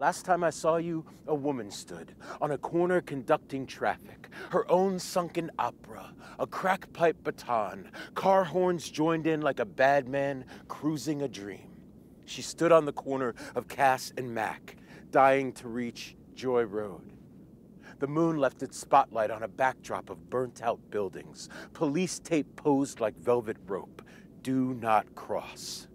Last time I saw you, a woman stood on a corner conducting traffic, her own sunken opera, a crack pipe baton, car horns joined in like a bad man cruising a dream. She stood on the corner of Cass and Mac, dying to reach Joy Road. The moon left its spotlight on a backdrop of burnt-out buildings. Police tape posed like velvet rope. Do not cross.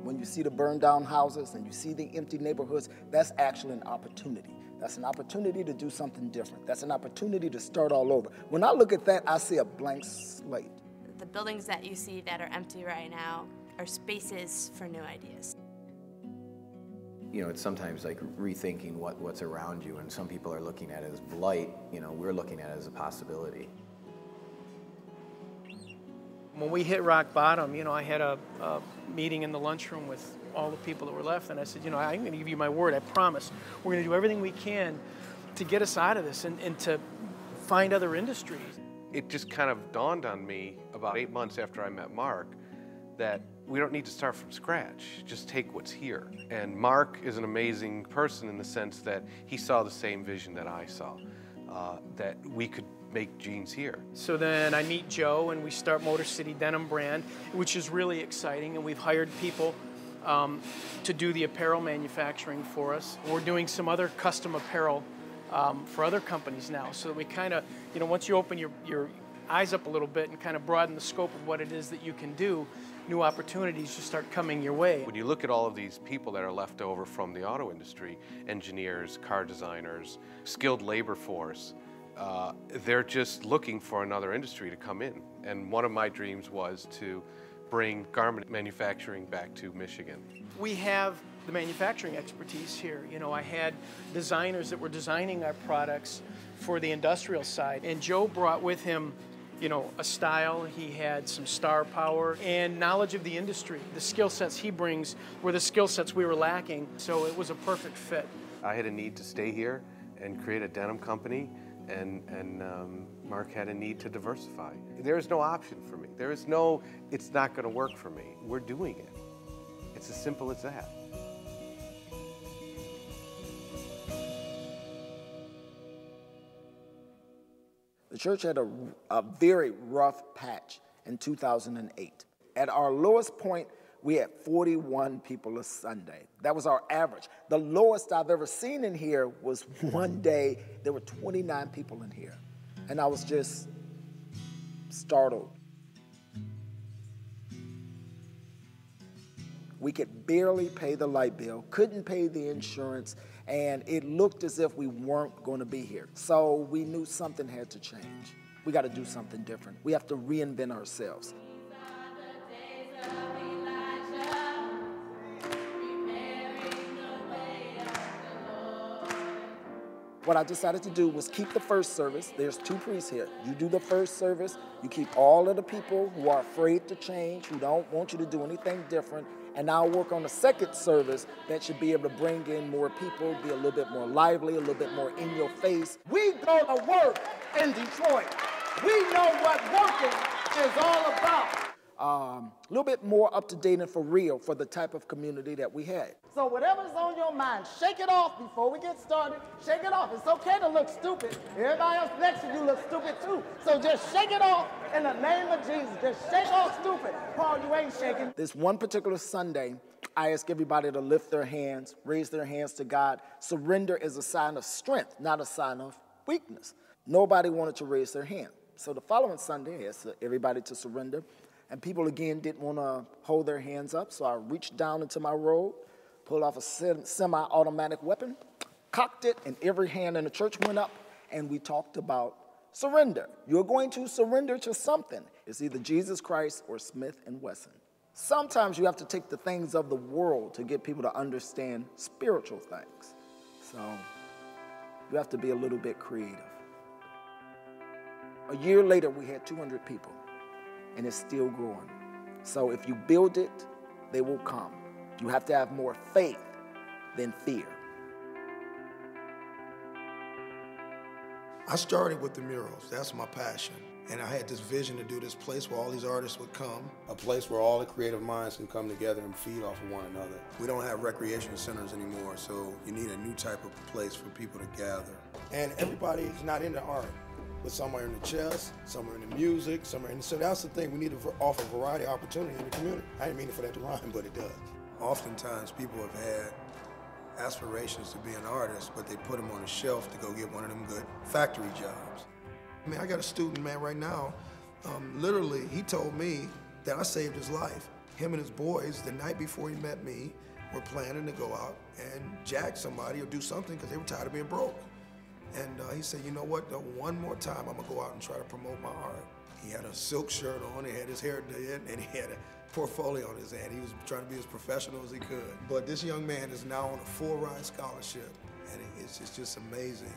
When you see the burned down houses and you see the empty neighborhoods, that's actually an opportunity. That's an opportunity to do something different. That's an opportunity to start all over. When I look at that, I see a blank slate. The buildings that you see that are empty right now are spaces for new ideas. You know, it's sometimes like rethinking what's around you, and some people are looking at it as blight. You know, we're looking at it as a possibility. When we hit rock bottom, you know, I had a meeting in the lunchroom with all the people that were left, and I said, you know, I'm going to give you my word, I promise. We're going to do everything we can to get us out of this and to find other industries. It just kind of dawned on me about 8 months after I met Mark that we don't need to start from scratch, just take what's here. And Mark is an amazing person in the sense that he saw the same vision that I saw, that we could make jeans here. So then I meet Joe and we start Motor City Denim brand, which is really exciting, and we've hired people to do the apparel manufacturing for us. We're doing some other custom apparel for other companies now, so that we kind of, you know, once you open your eyes up a little bit and kind of broaden the scope of what it is that you can do, new opportunities just start coming your way. When you look at all of these people that are left over from the auto industry, engineers, car designers, skilled labor force, they're just looking for another industry to come in. And one of my dreams was to bring garment manufacturing back to Michigan. We have the manufacturing expertise here. You know, I had designers that were designing our products for the industrial side, and Joe brought with him, you know, a style. He had some star power and knowledge of the industry. The skill sets he brings were the skill sets we were lacking, so it was a perfect fit. I had a need to stay here and create a denim company, and Mark had a need to diversify. There is no option for me. There is no, it's not going to work for me. We're doing it. It's as simple as that. The church had a very rough patch in 2008. At our lowest point, we had 41 people a Sunday. That was our average. The lowest I've ever seen in here was one day, there were 29 people in here. And I was just startled. We could barely pay the light bill, couldn't pay the insurance, and it looked as if we weren't going to be here. So we knew something had to change. We got to do something different. We have to reinvent ourselves. What I decided to do was keep the first service. There's 2 priests here. You do the first service. You keep all of the people who are afraid to change, who don't want you to do anything different. And I'll work on the second service that should be able to bring in more people, be a little bit more lively, a little bit more in your face. We go to work in Detroit. We know what working is all about. A little bit more up to date and for real for the type of community that we had. So whatever's on your mind, shake it off before we get started. Shake it off. It's okay to look stupid. Everybody else next to you looks stupid too. So just shake it off in the name of Jesus. Just shake off stupid. Paul, you ain't shaking. This one particular Sunday, I ask everybody to lift their hands, raise their hands to God. Surrender is a sign of strength, not a sign of weakness. Nobody wanted to raise their hand. So the following Sunday, I asked everybody to surrender. And people, again, didn't want to hold their hands up, so I reached down into my robe, pulled off a semi-automatic weapon, cocked it, and every hand in the church went up, and we talked about surrender. You're going to surrender to something. It's either Jesus Christ or Smith & Wesson. Sometimes you have to take the things of the world to get people to understand spiritual things. So you have to be a little bit creative. A year later, we had 200 people. And it's still growing. So if you build it, they will come. You have to have more faith than fear. I started with the murals. That's my passion. And I had this vision to do this place where all these artists would come, a place where all the creative minds can come together and feed off of one another. We don't have recreation centers anymore, so you need a new type of place for people to gather. And everybody is not into art, but some are into chess, some are into music, some are into, so that's the thing, we need to offer variety of opportunity in the community. I didn't mean it for that to rhyme, but it does. Oftentimes people have had aspirations to be an artist, but they put them on a shelf to go get one of them good factory jobs. I mean, I got a student, man, right now, literally, he told me that I saved his life. Him and his boys, the night before he met me, were planning to go out and jack somebody or do something because they were tired of being broke. And he said, you know what, one more time, I'm gonna go out and try to promote my art. He had a silk shirt on, he had his hair done, and he had a portfolio on his hand. He was trying to be as professional as he could. But this young man is now on a full-ride scholarship, and it's just amazing.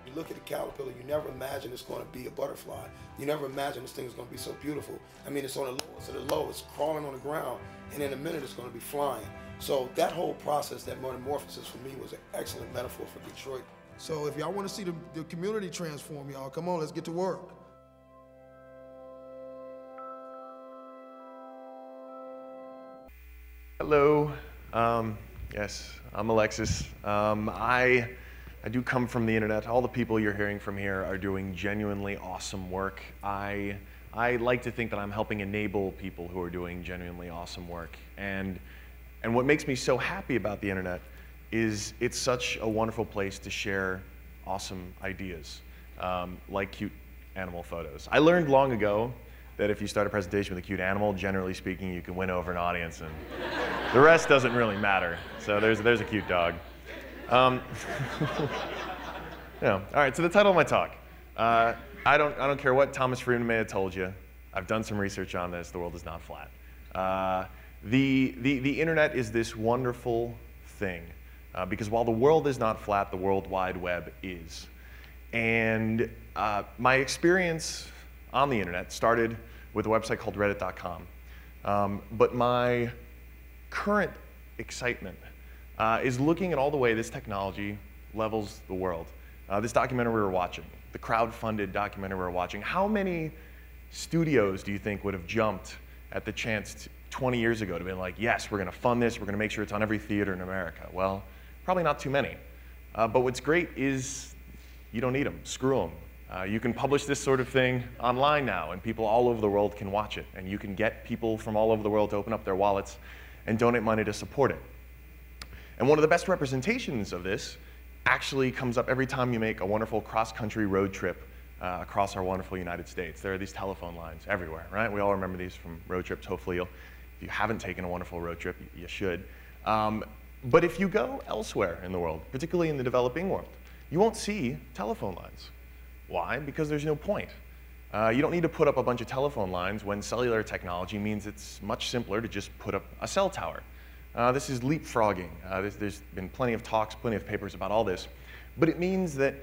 You look at a caterpillar, you never imagine it's going to be a butterfly. You never imagine this thing is going to be so beautiful. I mean, it's on the lowest of the low, it's crawling on the ground, and in a minute it's going to be flying. So that whole process, that metamorphosis for me was an excellent metaphor for Detroit. So if y'all want to see the community transform, y'all, come on, let's get to work. Hello. Yes, I'm Alexis. I do come from the internet. All the people you're hearing from here are doing genuinely awesome work. I like to think that I'm helping enable people who are doing genuinely awesome work. And what makes me so happy about the internet is it's such a wonderful place to share awesome ideas, like cute animal photos. I learned long ago that if you start a presentation with a cute animal, generally speaking, you can win over an audience, and the rest doesn't really matter. So there's a cute dog. All right, so the title of my talk. I don't care what Thomas Friedman may have told you. I've done some research on this. The world is not flat. The internet is this wonderful thing because while the world is not flat, the World Wide Web is. And my experience on the internet started with a website called reddit.com. But my current excitement is looking at all the way this technology levels the world. This documentary we were watching, the crowd-funded documentary we were watching, how many studios do you think would have jumped at the chance 20 years ago to be like, yes, we're going to fund this, we're going to make sure it's on every theater in America? Well, probably not too many. But what's great is you don't need them. Screw them. You can publish this sort of thing online now, and people all over the world can watch it. And you can get people from all over the world to open up their wallets and donate money to support it. And one of the best representations of this actually comes up every time you make a wonderful cross-country road trip across our wonderful United States. There are these telephone lines everywhere, right? We all remember these from road trips. Hopefully, if you haven't taken a wonderful road trip, you should. But if you go elsewhere in the world, particularly in the developing world, you won't see telephone lines. Why? Because there's no point. You don't need to put up a bunch of telephone lines when cellular technology means it's much simpler to just put up a cell tower. This is leapfrogging. There's been plenty of talks, plenty of papers about all this. But it means that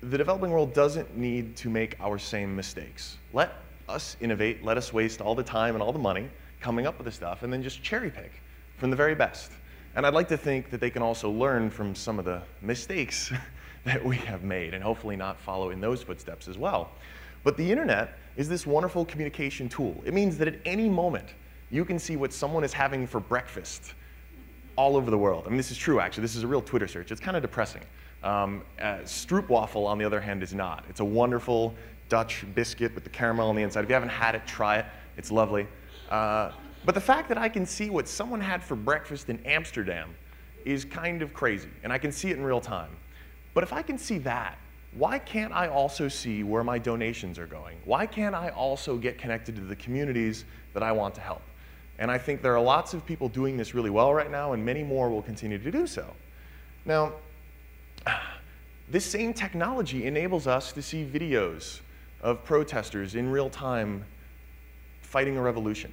the developing world doesn't need to make our same mistakes. Let us innovate, let us waste all the time and all the money coming up with this stuff, and then just cherry pick from the very best. And I'd like to think that they can also learn from some of the mistakes that we have made, and hopefully not follow in those footsteps as well. But the internet is this wonderful communication tool. It means that at any moment, you can see what someone is having for breakfast all over the world. I mean, this is true, actually. This is a real Twitter search. It's kind of depressing. Stroopwafel, on the other hand, is not. It's a wonderful Dutch biscuit with the caramel on the inside. If you haven't had it, try it. It's lovely. But the fact that I can see what someone had for breakfast in Amsterdam is kind of crazy, and I can see it in real time. But if I can see that, why can't I also see where my donations are going? Why can't I also get connected to the communities that I want to help? And I think there are lots of people doing this really well right now, and many more will continue to do so. Now, this same technology enables us to see videos of protesters in real time fighting a revolution.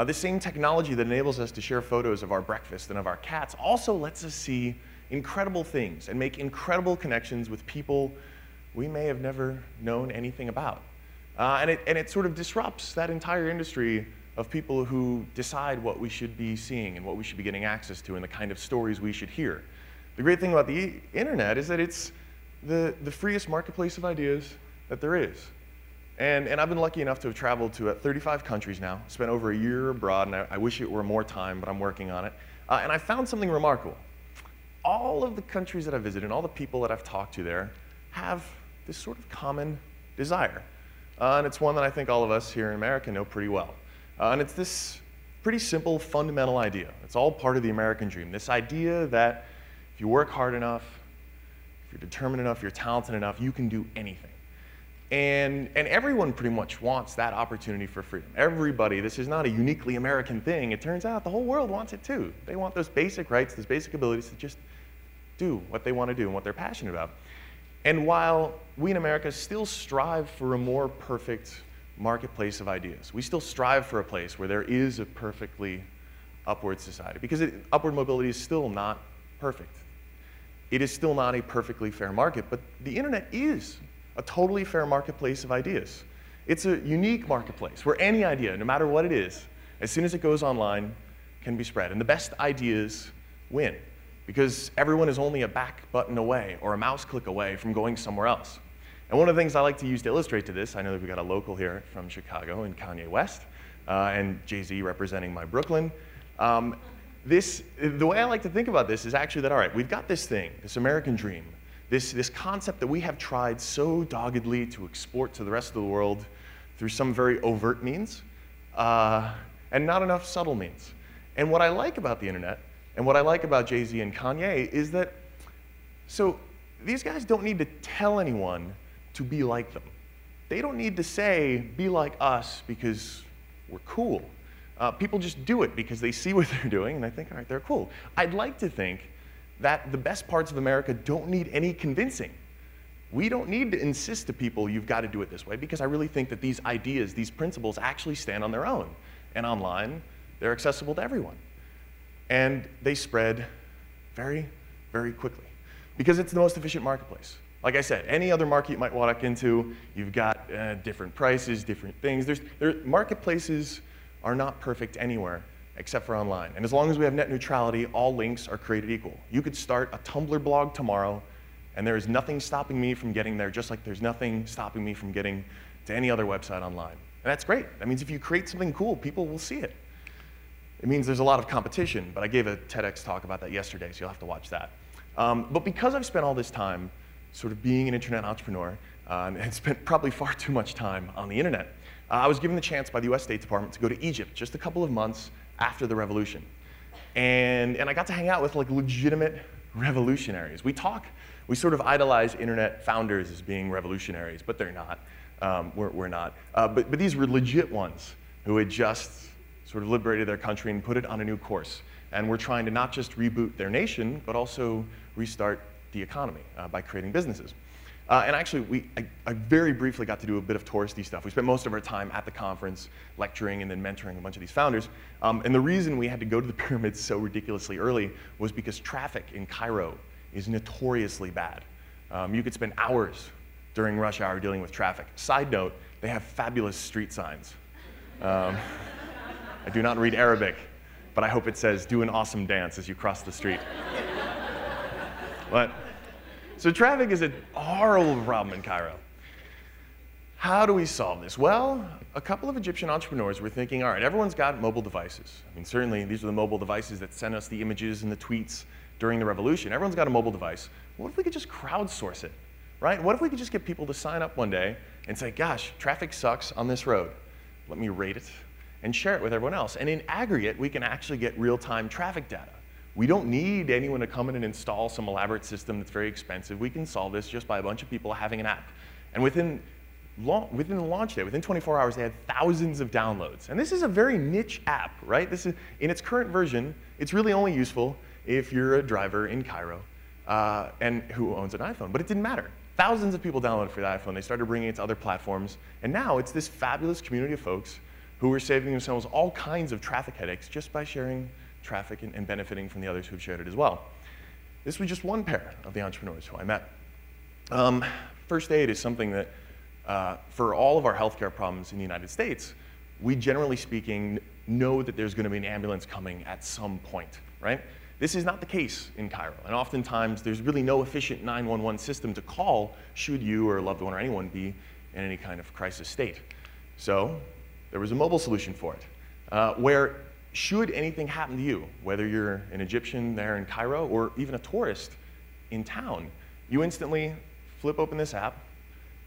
This same technology that enables us to share photos of our breakfast and of our cats also lets us see incredible things and make incredible connections with people we may have never known anything about. And it sort of disrupts that entire industry of people who decide what we should be seeing and what we should be getting access to and the kind of stories we should hear. The great thing about the internet is that it's the freest marketplace of ideas that there is. And I've been lucky enough to have traveled to 35 countries now, spent over a year abroad, and I wish it were more time, but I'm working on it. And I found something remarkable. All of the countries that I've visited and all the people that I've talked to there have this sort of common desire. And it's one that I think all of us here in America know pretty well. And it's this pretty simple, fundamental idea. It's all part of the American dream. This idea that if you work hard enough, if you're determined enough, you're talented enough, you can do anything. And everyone pretty much wants that opportunity for freedom. Everybody, this is not a uniquely American thing. It turns out the whole world wants it too. They want those basic rights, those basic abilities to just do what they want to do and what they're passionate about. And while we in America still strive for a more perfect marketplace of ideas, we still strive for a place where there is a perfectly upward society, because upward mobility is still not perfect. It is still not a perfectly fair market, but the internet is a totally fair marketplace of ideas. It's a unique marketplace where any idea, no matter what it is, as soon as it goes online, can be spread. And the best ideas win, because everyone is only a back button away or a mouse click away from going somewhere else. And one of the things I like to use to illustrate to this, I know that we've got a local here from Chicago and Kanye West, and Jay-Z representing my Brooklyn. The way I like to think about this is actually that, all right, we've got this thing, this American dream, this concept that we have tried so doggedly to export to the rest of the world through some very overt means, and not enough subtle means. And what I like about the internet, and what I like about Jay-Z and Kanye is that, so these guys don't need to tell anyone to be like them. They don't need to say, be like us because we're cool. People just do it because they see what they're doing and they think, all right, they're cool. I'd like to think that the best parts of America don't need any convincing. We don't need to insist to people, you've got to do it this way, because I really think that these ideas, these principles actually stand on their own. And online, they're accessible to everyone. And they spread very, very quickly, because it's the most efficient marketplace. Like I said, any other market you might walk into, you've got different prices, different things. Marketplaces are not perfect anywhere except for online. And as long as we have net neutrality, all links are created equal. You could start a Tumblr blog tomorrow, and there is nothing stopping me from getting there, just like there's nothing stopping me from getting to any other website online. And that's great. That means if you create something cool, people will see it. It means there's a lot of competition, but I gave a TEDx talk about that yesterday, so you'll have to watch that. But because I've spent all this time sort of being an internet entrepreneur, and spent probably far too much time on the internet, I was given the chance by the US State Department to go to Egypt just a couple of months after the revolution. And I got to hang out with like legitimate revolutionaries. We sort of idolize internet founders as being revolutionaries, but they're not. We're not. But these were legit ones who had just sort of liberated their country and put it on a new course. And we're trying to not just reboot their nation, but also restart the economy by creating businesses. And actually, I very briefly got to do a bit of touristy stuff. We spent most of our time at the conference lecturing and then mentoring a bunch of these founders. And the reason we had to go to the pyramids so ridiculously early was because traffic in Cairo is notoriously bad. You could spend hours during rush hour dealing with traffic. Side note, they have fabulous street signs. I do not read Arabic, but I hope it says, do an awesome dance as you cross the street. So traffic is a horrible problem in Cairo. How do we solve this? Well, a couple of Egyptian entrepreneurs were thinking, all right, everyone's got mobile devices. I mean, certainly these are the mobile devices that send us the images and the tweets during the revolution. Everyone's got a mobile device. What if we could just crowdsource it, right? What if we could just get people to sign up one day and say, gosh, traffic sucks on this road. Let me rate it and share it with everyone else. And in aggregate, we can actually get real-time traffic data. We don't need anyone to come in and install some elaborate system that's very expensive. We can solve this just by a bunch of people having an app. And within the launch day, within 24 hours, they had thousands of downloads. And this is a very niche app, right? This is, in its current version, it's really only useful if you're a driver in Cairo and who owns an iPhone. But it didn't matter. Thousands of people downloaded for the iPhone. They started bringing it to other platforms. And now it's this fabulous community of folks who are saving themselves all kinds of traffic headaches just by sharing traffic and benefiting from the others who've shared it as well. This was just one pair of the entrepreneurs who I met. First aid is something that, for all of our healthcare problems in the United States, we generally speaking know that there's going to be an ambulance coming at some point, right? This is not the case in Cairo, and oftentimes there's really no efficient 911 system to call should you or a loved one or anyone be in any kind of crisis state. So there was a mobile solution for it, where should anything happen to you, whether you're an Egyptian there in Cairo or even a tourist in town, you instantly flip open this app,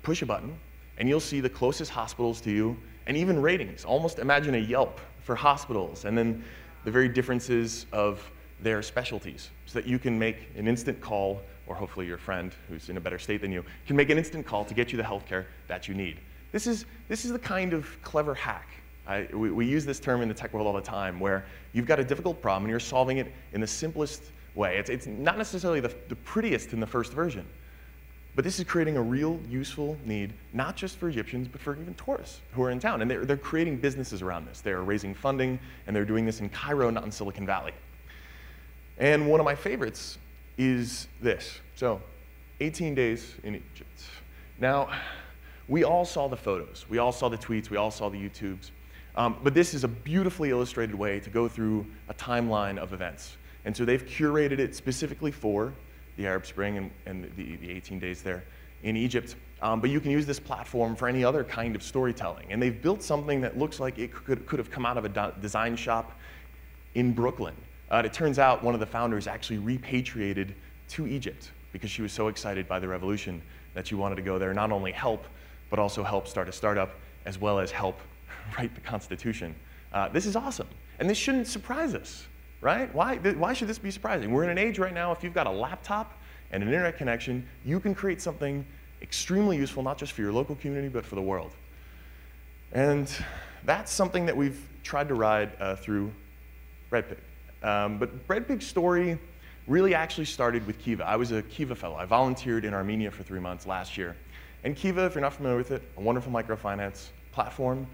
push a button, and you'll see the closest hospitals to you, and even ratings. Almost imagine a Yelp for hospitals, and then the very differences of their specialties, so that you can make an instant call, or hopefully your friend who's in a better state than you can make an instant call to get you the healthcare that you need. This is the kind of clever hack. We use this term in the tech world all the time, where you've got a difficult problem and you're solving it in the simplest way. It's not necessarily the prettiest in the first version, but this is creating a real useful need, not just for Egyptians, but for even tourists who are in town. And they're creating businesses around this. They're raising funding, and they're doing this in Cairo, not in Silicon Valley. And one of my favorites is this. So, 18 days in Egypt. Now, we all saw the photos. We all saw the tweets. We all saw the YouTubes. But this is a beautifully illustrated way to go through a timeline of events. And so they've curated it specifically for the Arab Spring and the 18 days there in Egypt. But you can use this platform for any other kind of storytelling. And they've built something that looks like it could have come out of a design shop in Brooklyn. It turns out one of the founders actually repatriated to Egypt because she was so excited by the revolution that she wanted to go there, not only help, but also help start a startup, as well as help write the Constitution. This is awesome. And this shouldn't surprise us, right? Why should this be surprising? We're in an age right now, if you've got a laptop and an internet connection, you can create something extremely useful, not just for your local community, but for the world. And that's something that we've tried to ride through Breadpig. But Breadpig's story really actually started with Kiva. I was a Kiva fellow. I volunteered in Armenia for 3 months last year. And Kiva, if you're not familiar with it, a wonderful microfinance platform.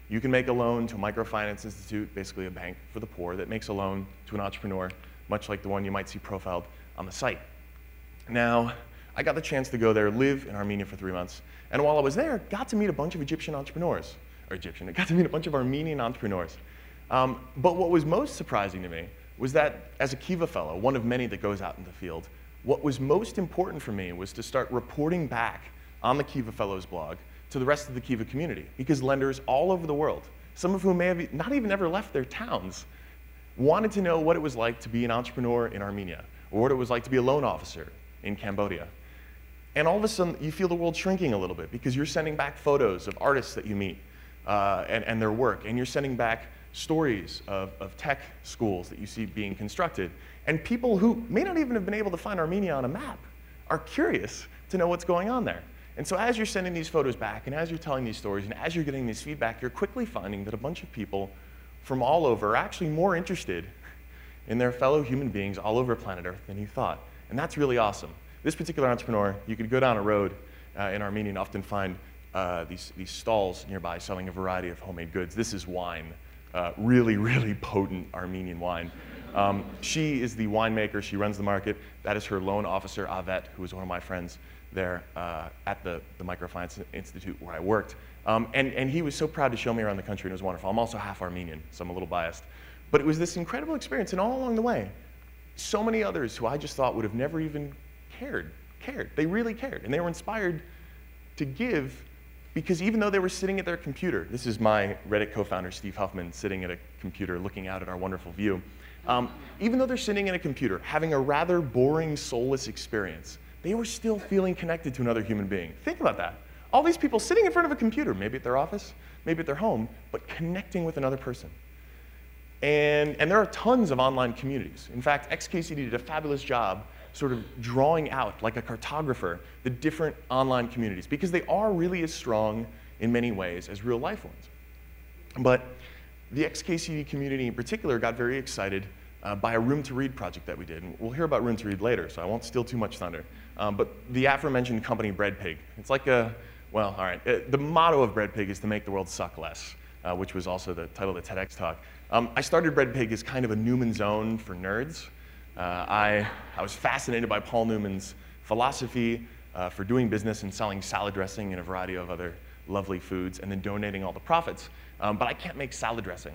You can make a loan to a microfinance institute, basically a bank for the poor, that makes a loan to an entrepreneur, much like the one you might see profiled on the site. Now, I got the chance to go there, live in Armenia for 3 months, and while I was there, got to meet a bunch of Egyptian entrepreneurs, I got to meet a bunch of Armenian entrepreneurs. But what was most surprising to me was that as a Kiva fellow, one of many that goes out in the field, what was most important for me was to start reporting back on the Kiva Fellows blog to the rest of the Kiva community, because lenders all over the world, some of whom may have not even ever left their towns, wanted to know what it was like to be an entrepreneur in Armenia, or what it was like to be a loan officer in Cambodia. And all of a sudden, you feel the world shrinking a little bit, because you're sending back photos of artists that you meet and their work, and you're sending back stories of tech schools that you see being constructed. And people who may not even have been able to find Armenia on a map are curious to know what's going on there. And so as you're sending these photos back, and as you're telling these stories, and as you're getting this feedback, you're quickly finding that a bunch of people from all over are actually more interested in their fellow human beings all over planet Earth than you thought. And that's really awesome. This particular entrepreneur, you could go down a road in Armenia and often find these stalls nearby selling a variety of homemade goods. This is wine, really, really potent Armenian wine. She is the winemaker. She runs the market. That is her loan officer, Avet, who is one of my friends there at the Microfinance Institute where I worked. And he was so proud to show me around the country, and it was wonderful. I'm also half Armenian, so I'm a little biased. But it was this incredible experience, and all along the way, so many others who I just thought would have never even cared. They really cared, and they were inspired to give, because even though they were sitting at their computer, this is my Reddit co-founder, Steve Huffman, sitting at a computer looking out at our wonderful view. Even though they're sitting at a computer, having a rather boring, soulless experience, they were still feeling connected to another human being. Think about that. All these people sitting in front of a computer, maybe at their office, maybe at their home, but connecting with another person. And there are tons of online communities. In fact, XKCD did a fabulous job sort of drawing out, like a cartographer, the different online communities, because they are really as strong in many ways as real life ones. But the XKCD community in particular got very excited by a Room to Read project that we did. And we'll hear about Room to Read later, so I won't steal too much thunder. But the aforementioned company Breadpig, it's like a, well, all right, the motto of Breadpig is to make the world suck less, which was also the title of the TEDx talk. I started Breadpig as kind of a Newman zone for nerds. I was fascinated by Paul Newman's philosophy for doing business and selling salad dressing and a variety of other lovely foods, and then donating all the profits. But I can't make salad dressing.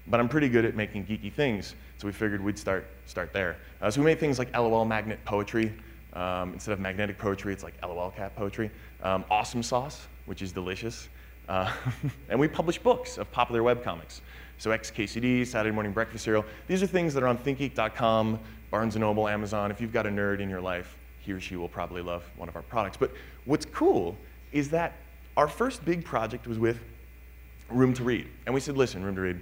But I'm pretty good at making geeky things, so we figured we'd start there. So we made things like LOL magnet poetry. Instead of magnetic poetry, it's like LOL cat poetry. Awesome Sauce, which is delicious. And we publish books of popular webcomics. So XKCD, Saturday Morning Breakfast Cereal. These are things that are on ThinkGeek.com, Barnes & Noble, Amazon. If you've got a nerd in your life, he or she will probably love one of our products. But what's cool is that our first big project was with Room to Read. And we said, listen, Room to Read,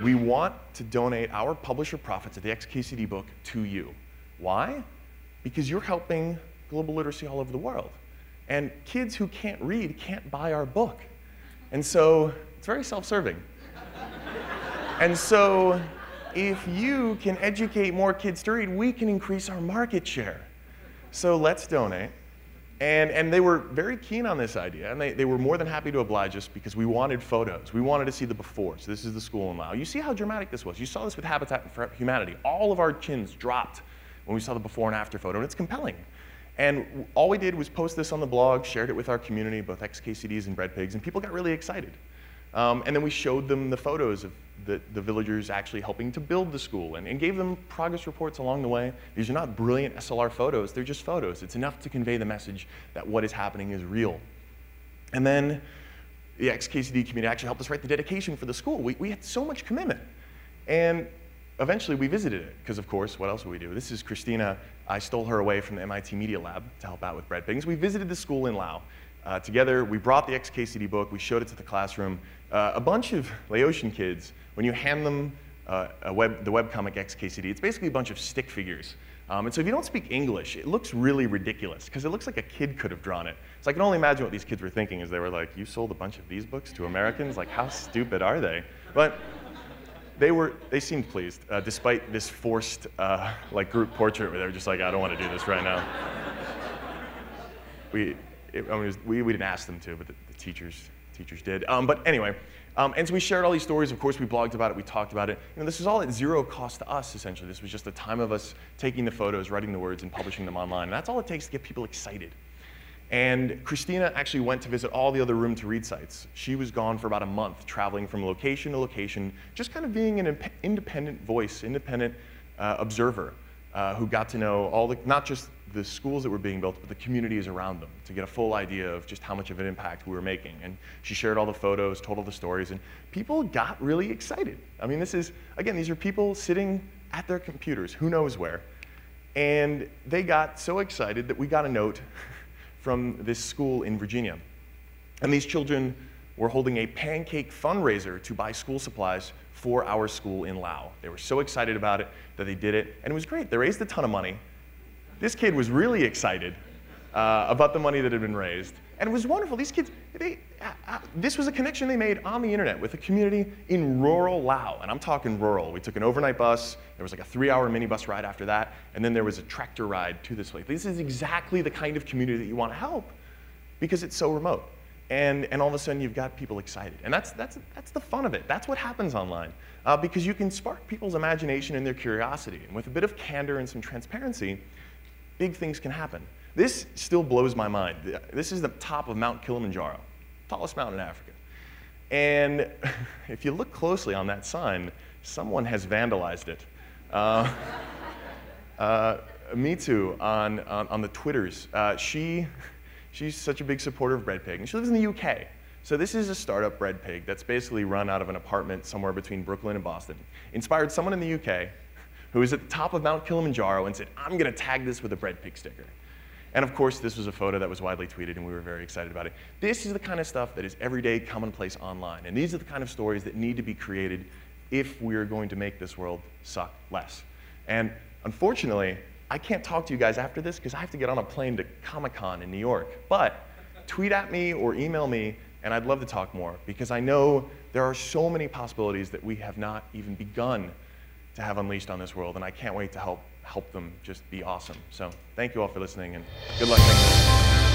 we want to donate our publisher profits of the XKCD book to you. Why? Because you're helping global literacy all over the world. And kids who can't read can't buy our book. And so it's very self-serving. And so if you can educate more kids to read, we can increase our market share. So let's donate. And they were very keen on this idea, and they were more than happy to oblige us because we wanted photos. We wanted to see the before. So this is the school in Laos. You see how dramatic this was. You saw this with Habitat for Humanity. All of our chins dropped when we saw the before and after photo, and it's compelling. And all we did was post this on the blog, shared it with our community, both XKCDs and Bread Pigs, and people got really excited. And then we showed them the photos of the villagers actually helping to build the school and gave them progress reports along the way. These are not brilliant SLR photos, they're just photos. It's enough to convey the message that what is happening is real. And then the XKCD community actually helped us write the dedication for the school. We had so much commitment. And eventually we visited it, because of course, what else would we do? This is Christina. I stole her away from the MIT Media Lab to help out with Bread Pigs. We visited the school in Laos. Together, we brought the XKCD book, we showed it to the classroom. A bunch of Laotian kids, when you hand them the webcomic XKCD, it's basically a bunch of stick figures. And so if you don't speak English, it looks really ridiculous, because it looks like a kid could have drawn it. So I can only imagine what these kids were thinking as they were like, you sold a bunch of these books to Americans? Like, how stupid are they? But they seemed pleased, despite this forced like group portrait where they were just like, I don't want to do this right now. We didn't ask them to, but the teachers did. But anyway, and so we shared all these stories. Of course, we blogged about it, we talked about it. You know, this was all at zero cost to us, essentially. This was just the time of us taking the photos, writing the words, and publishing them online. And that's all it takes to get people excited. And Christina actually went to visit all the other Room to Read sites. She was gone for about a month, traveling from location to location, just kind of being an independent voice, independent observer who got to know all the, not just the schools that were being built, but the communities around them, to get a full idea of just how much of an impact we were making. And she shared all the photos, told all the stories, and people got really excited. I mean, this is, again, these are people sitting at their computers, who knows where, and they got so excited that we got a note from this school in Virginia. And these children were holding a pancake fundraiser to buy school supplies for our school in Laos. They were so excited about it that they did it, and it was great. They raised a ton of money. This kid was really excited about the money that had been raised. And it was wonderful. These kids, this was a connection they made on the internet with a community in rural Laos. And I'm talking rural. We took an overnight bus. There was like a 3-hour minibus ride after that. And then there was a tractor ride to this place. This is exactly the kind of community that you want to help because it's so remote. And all of a sudden, you've got people excited. And that's the fun of it. That's what happens online. Because you can spark people's imagination and their curiosity. And with a bit of candor and some transparency, big things can happen. This still blows my mind. This is the top of Mount Kilimanjaro, tallest mountain in Africa. And if you look closely on that sign, someone has vandalized it. Me too, on the Twitters. She's such a big supporter of Bread Pig, and she lives in the UK. So this is a startup Bread Pig that's basically run out of an apartment somewhere between Brooklyn and Boston. Inspired someone in the UK who was at the top of Mount Kilimanjaro and said, I'm going to tag this with a Bread Pig sticker. And of course, this was a photo that was widely tweeted, and we were very excited about it. This is the kind of stuff that is everyday commonplace online. And these are the kind of stories that need to be created if we're going to make this world suck less. And unfortunately, I can't talk to you guys after this because I have to get on a plane to Comic-Con in New York. But tweet at me or email me, and I'd love to talk more because I know there are so many possibilities that we have not even begun to have unleashed on this world, and I can't wait to help them just be awesome. So thank you all for listening, and good luck. Thank you.